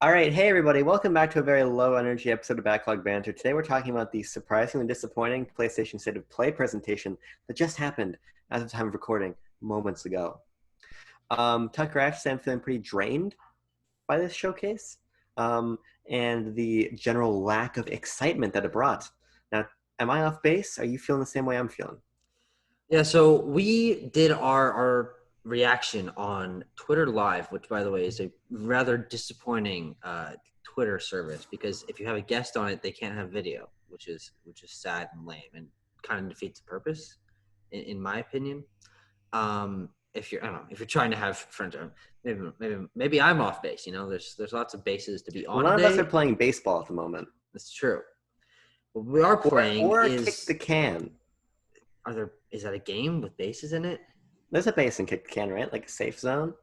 All right, hey everybody, welcome back to a very low energy episode of Backlog Banter. Today we're talking about the surprisingly disappointing PlayStation State of Play presentation that just happened as of time of recording moments ago. Tucker, I have to say I'm feeling pretty drained by this showcase and the general lack of excitement that it brought. Now, am I off base? Are you feeling the same way I'm feeling? Yeah, so we did our reaction on Twitter Live, which, by the way, is a rather disappointing Twitter service because if you have a guest on it, they can't have video, which is sad and lame and kind of defeats the purpose, in my opinion. If you're, I don't know, if you're trying to have friends, maybe I'm off base. There's lots of bases to be Well, on none of us are today. playing baseball at the moment. That's true. What we are playing Or kick is the can. is that a game with bases in it? There's a base in kick the can, right? Like a safe zone.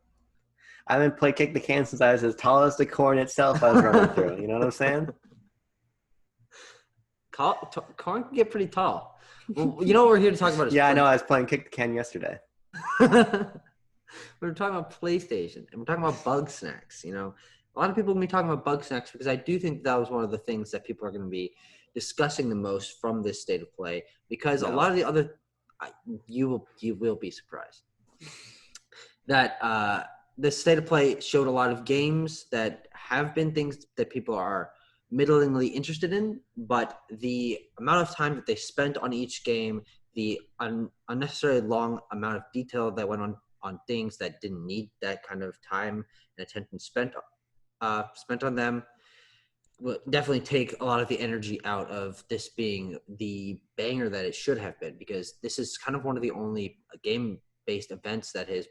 I haven't played kick the can since I was as tall as the corn itself I was running through. You know what I'm saying? Corn can get pretty tall. Well, you know what we're here to talk about is Yeah, I know. I was playing kick the can yesterday. we're talking about PlayStation and we're talking about bug snacks. A lot of people are going to be talking about bug snacks because I do think that was one of the things that people are going to be discussing the most from this state of play. Because a lot of the other, you will be surprised that the state of play showed a lot of games that have been things that people are middlingly interested in, but the amount of time that they spent on each game, the unnecessarily long amount of detail that went on things that didn't need that kind of time and attention spent on them, will definitely take a lot of the energy out of this being the banger that it should have been, because this is kind of one of the only game-based events that is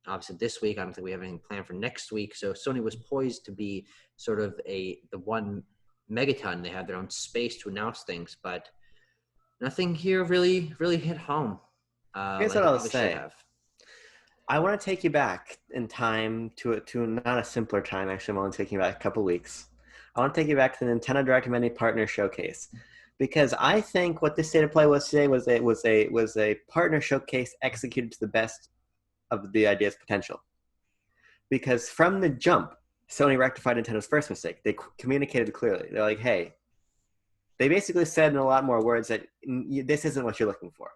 obviously this week. I don't think we have anything planned for next week. So Sony was poised to be sort of the one megaton. They had their own space to announce things, but nothing here really hit home Here's like what it I'll probably should say. have. I want to take you back in time to not a simpler time. Actually, I want to take you back a couple weeks. I want to take you back to the Nintendo Direct Mini Partner Showcase, because I think what this state of play was today was a partner showcase executed to the best of the idea's potential. Because from the jump, Sony rectified Nintendo's first mistake. They communicated clearly. They're like, hey, they basically said in a lot more words that this isn't what you're looking for.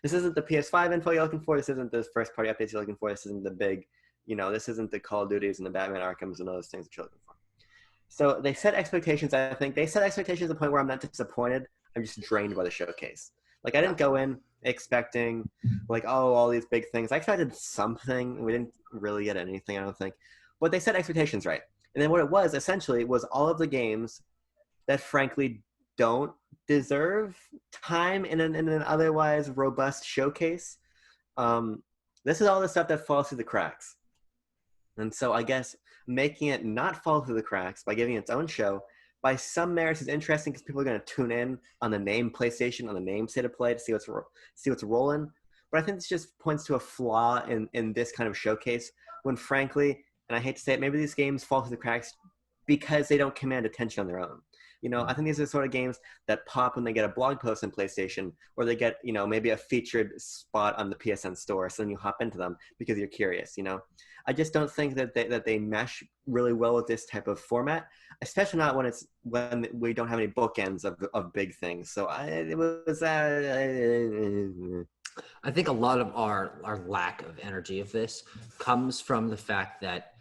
This isn't the PS5 info you're looking for. This isn't the first party updates you're looking for. This isn't the big, this isn't the Call of Duties and the Batman Arkhams and those things that you're looking for. So they set expectations. I think they set expectations to the point where I'm not disappointed. I'm just drained by the showcase. Like, I didn't go in expecting like, oh, all these big things. I expected something. We didn't really get anything, I don't think. But they set expectations right. And then what it was essentially was all of the games that frankly don't deserve time in an otherwise robust showcase. This is all the stuff that falls through the cracks. And so I guess making it not fall through the cracks by giving it its own show, by some merits, is interesting because people are going to tune in on the name PlayStation, on the name State of Play to see what's rolling. But I think this just points to a flaw in this kind of showcase when, frankly, and I hate to say it, maybe these games fall through the cracks because they don't command attention on their own. I think these are the sort of games that pop when they get a blog post on PlayStation, or they get, maybe a featured spot on the PSN store. So then you hop into them because you're curious. I just don't think that they mesh really well with this type of format, especially not when we don't have any bookends of big things. So it was. I think a lot of our lack of energy of this comes from the fact that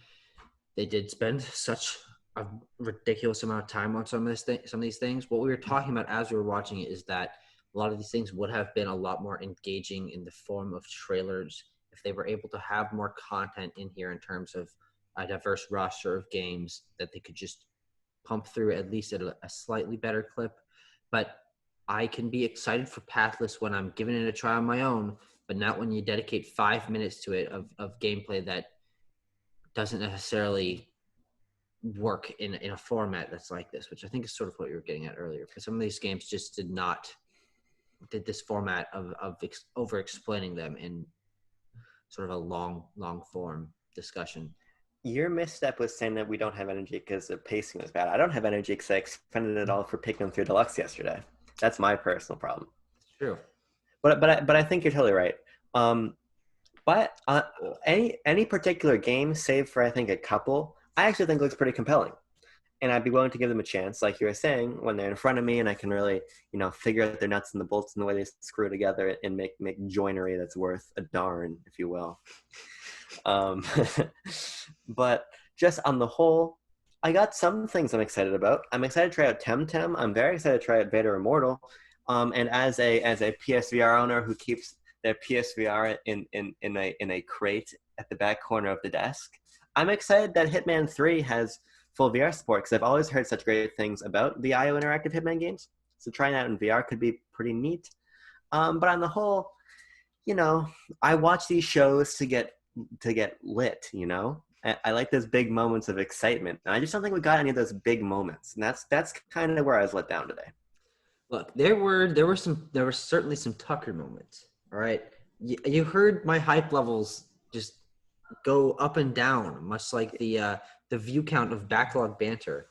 they did spend such a ridiculous amount of time on some of these things. What we were talking about as we were watching it is that a lot of these things would have been a lot more engaging in the form of trailers if they were able to have more content in here in terms of a diverse roster of games that they could just pump through at least at a slightly better clip. But I can be excited for Pathless when I'm giving it a try on my own, but not when you dedicate 5 minutes to it of gameplay that doesn't necessarily work in a format that's like this, which I think is sort of what you were getting at earlier. Because some of these games just did this format of over explaining them in sort of a long form discussion. Your misstep was saying that we don't have energy because the pacing was bad. I don't have energy because I expended it all for Pikmin 3 Deluxe yesterday. That's my personal problem. It's true. But I think you're totally right. But any particular game, save for I think a couple, I actually think looks pretty compelling. And I'd be willing to give them a chance, like you were saying, when they're in front of me, and I can really, figure out their nuts and the bolts and the way they screw together and make joinery that's worth a darn, if you will. Um, but just on the whole, I got some things I'm excited about. I'm excited to try out Temtem. I'm very excited to try out Vader Immortal. And as a PSVR owner who keeps their PSVR in a crate at the back corner of the desk, I'm excited that Hitman 3 has full VR support because I've always heard such great things about the IO Interactive Hitman games. So trying that in VR could be pretty neat. But on the whole, I watch these shows to get lit. I like those big moments of excitement, and I just don't think we got any of those big moments, and that's kind of where I was let down today. Look, there were certainly some Tucker moments. All right, you heard my hype levels just go up and down, much like the view count of backlog banter.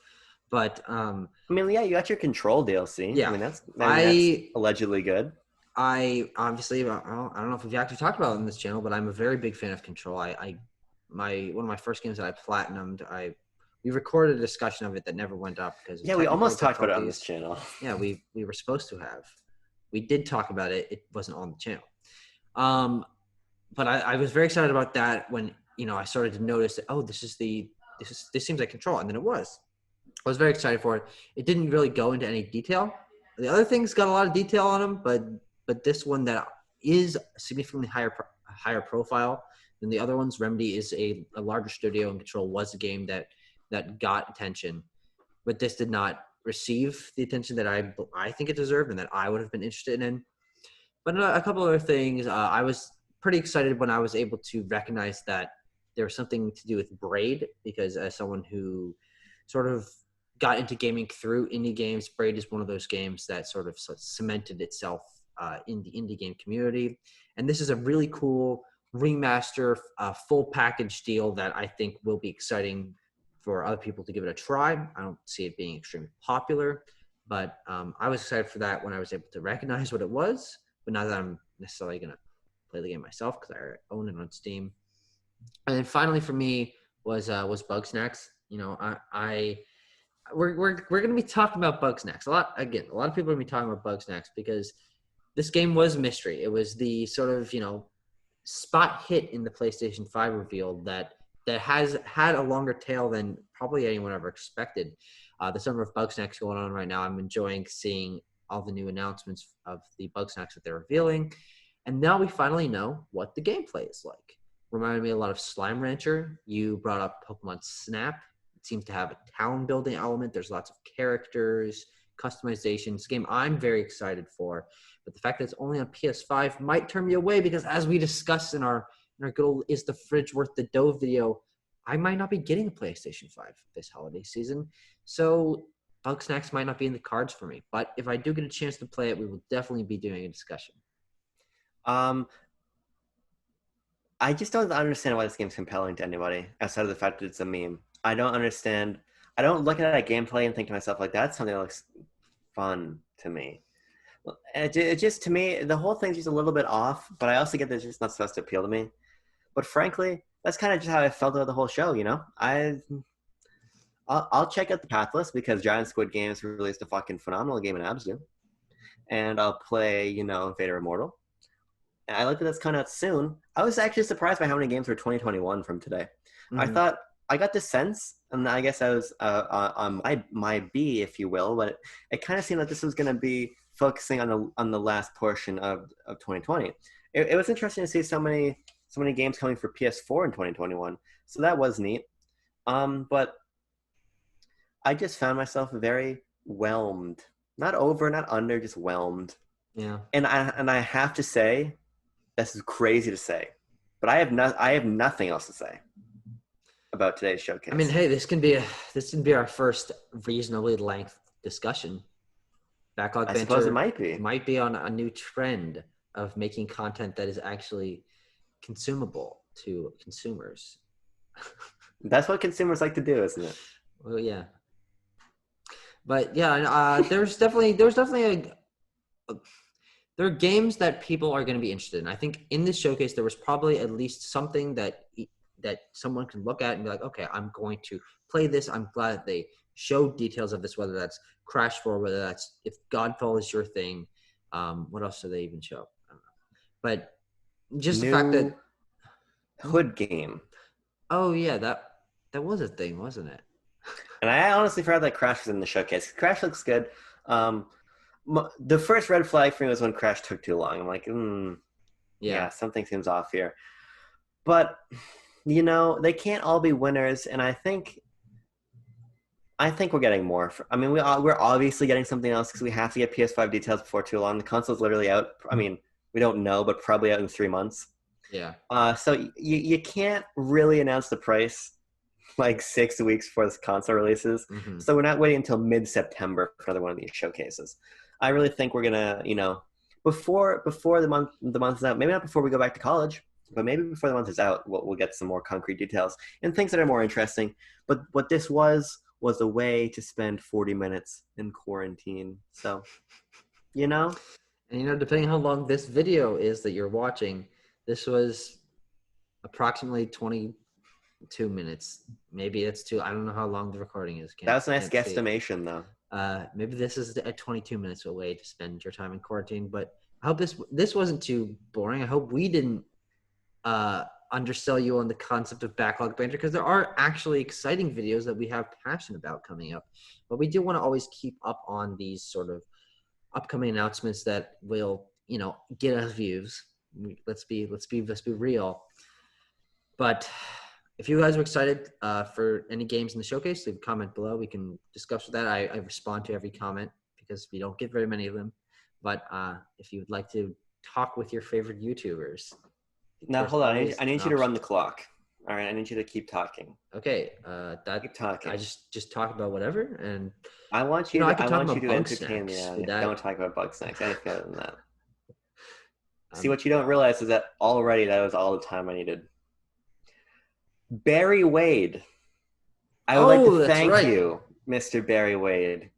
But I mean, yeah, you got your Control DLC. Yeah, I mean that's allegedly good. I obviously I don't know if we've actually talked about it on this channel, but I'm a very big fan of Control. One of my first games that I platinumed, we recorded a discussion of it that never went up because we almost talked about it on this channel. Yeah, we were supposed to have. We did talk about it. It wasn't on the channel. But I was very excited about that when I started to notice that this seems like Control, and then it was. I was very excited for it. It didn't really go into any detail. The other things got a lot of detail on them, but this one that is significantly higher profile than the other ones. Remedy is a larger studio, and Control was a game that got attention, but this did not receive the attention that I think it deserved and that I would have been interested in. But a couple other things, I was pretty excited when I was able to recognize that there was something to do with Braid, because as someone who sort of got into gaming through indie games, Braid is one of those games that sort of cemented itself in the indie game community. And this is a really cool remaster, full package deal that I think will be exciting for other people to give it a try. I don't see it being extremely popular, but I was excited for that when I was able to recognize what it was. But not that I'm necessarily going to play the game myself because I own it on Steam. And then finally for me was Bugsnax. We're going to be talking about Bugsnax a lot. Again, a lot of people are going to be talking about Bugsnax because this game was a mystery. It was the sort of, spot hit in the PlayStation 5 reveal that has had a longer tail than probably anyone ever expected. The summer of Bugsnax going on right now. I'm enjoying seeing all the new announcements of the Bugsnax that they're revealing. And now we finally know what the gameplay is like. Reminded me a lot of Slime Rancher. You brought up Pokemon Snap. It seems to have a town building element. There's lots of characters, customization. It's a game I'm very excited for. But the fact that it's only on PS5 might turn me away because, as we discussed in our good old Is the Fridge Worth the Dough video, I might not be getting a PlayStation 5 this holiday season. So Bugsnax might not be in the cards for me. But if I do get a chance to play it, we will definitely be doing a discussion. I just don't understand why this game's compelling to anybody outside of the fact that it's a meme. I don't understand. I don't look at that gameplay and think to myself, like, that's something that looks fun to me. It just, to me, the whole thing's just a little bit off, but I also get that it's just not supposed to appeal to me. But frankly, that's kind of just how I felt about the whole show, I'll check out the Pathless because Giant Squid Games released a fucking phenomenal game in Abzu. And I'll play, Vader Immortal. And I like that that's coming out soon. I was actually surprised by how many games were 2021 from today. Mm-hmm. I thought, I got the sense, and I guess I was on my B, if you will, but it kind of seemed like this was going to be focusing on the last portion of 2020. It was interesting to see so many games coming for PS4 in 2021, so that was neat. But I just found myself very whelmed, not over, not under, just whelmed. Yeah. And I have to say, this is crazy to say, but I have nothing else to say about today's showcase. I mean, hey, this can be our first reasonably length discussion. Backlog I banter suppose it might be on a new trend of making content that is actually consumable to consumers. That's what consumers like to do, isn't it? Well, yeah. But yeah, there's definitely there are games that people are going to be interested in. I think in this showcase there was probably at least something that that someone can look at and be like, okay, I'm going to play this. I'm glad that they showed details of this, whether that's Crash 4, whether that's if Godfall is your thing. What else do they even show? I don't know. But just the fact that New Hood game. oh yeah, that was a thing, wasn't it? And I honestly forgot that Crash was in the showcase. Crash looks good. The first red flag for me was when Crash took too long. I'm like, yeah, Yeah. something seems off here. But they can't all be winners, and I think we're getting more. I mean, we're obviously getting something else because we have to get PS5 details before too long. The console's literally out. I mean, we don't know, but probably out in 3 months. Yeah. So you can't really announce the price like 6 weeks before this console releases. Mm-hmm. So we're not waiting until mid-September for another one of these showcases. I really think we're gonna, before the month is out, maybe not before we go back to college, but maybe before the month is out, we'll get some more concrete details and things that are more interesting. But what this was a way to spend 40 minutes in quarantine. So, And depending on how long this video is that you're watching, this was approximately 22 minutes. Maybe it's two. I don't know how long the recording is. That was a nice Can't see. guesstimation, though. Maybe this is at 22 minutes away to spend your time in quarantine. But I hope this wasn't too boring. I hope we didn't undersell you on the concept of backlog banter, because there are actually exciting videos that we have passion about coming up. But we do want to always keep up on these sort of upcoming announcements that will, get us views. Let's be real. But if you guys are excited for any games in the showcase, leave a comment below. We can discuss that. I respond to every comment because we don't get very many of them. But if you would like to talk with your favorite YouTubers. Now, hold on. I need you to run the clock. All right, I need you to keep talking. Okay, keep talking. I just talk about whatever, and I want you. I want you to entertain me. Don't talk about bug snacks. Anything other than that. See, what you don't realize is that already that was all the time I needed. Barry Wade. I would like to thank you, Mr. Barry Wade.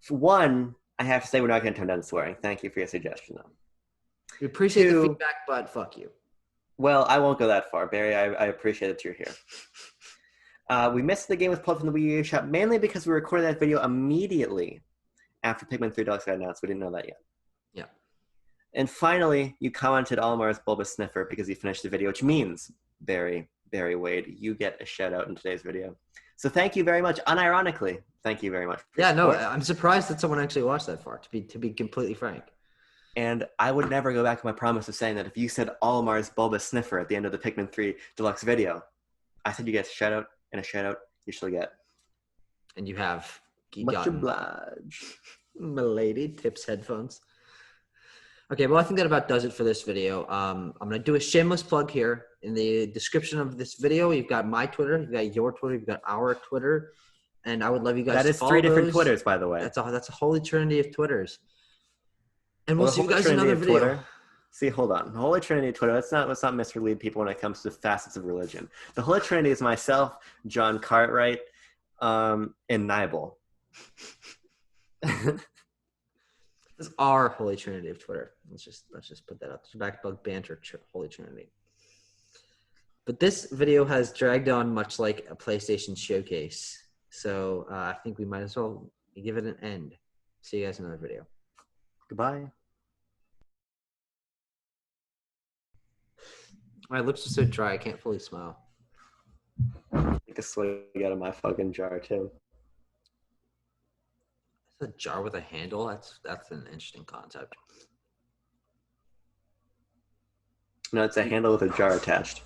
For one, I have to say we're not going to turn down swearing. Thank you for your suggestion, though. We appreciate the feedback, but fuck you. Well, I won't go that far, Barry. I appreciate that you're here. We missed the game was pulled from the Wii U shop mainly because we recorded that video immediately after Pikmin 3 Deluxe got announced. We didn't know that yet. Yeah. And finally, you commented Olimar's Bulbous Sniffer because you finished the video, which means, Barry Wade, you get a shout out in today's video. So thank you very much. Unironically, thank you very much. Yeah, no, I'm surprised that someone actually watched that far, to be completely frank. And I would never go back to my promise of saying that if you said Olimar's Bulbous Sniffer at the end of the Pikmin 3 Deluxe video, I said you get a shout out, and a shout out you shall get. And you have. Much obliged. Milady tips headphones. Okay, well, I think that about does it for this video. I'm going to do a shameless plug here. In the description of this video, you've got my Twitter, you've got your Twitter, you've got our Twitter, and I would love you guys to follow those. That is 3 different Twitters, by the way. That's a holy trinity of Twitters. And we'll see you guys in another video. Twitter. See, hold on. The Holy Trinity of Twitter, let's not mislead people when it comes to facets of religion. The Holy Trinity is myself, John Cartwright, and Nibel. This is our Holy Trinity of Twitter. Let's just put that up. Backbug banter Holy Trinity. But this video has dragged on much like a PlayStation showcase. So I think we might as well give it an end. See you guys in another video. Goodbye. My lips are so dry, I can't fully smile. Take a swig out of my fucking jar, too. It's a jar with a handle? That's an interesting concept. No, it's a handle with a jar attached.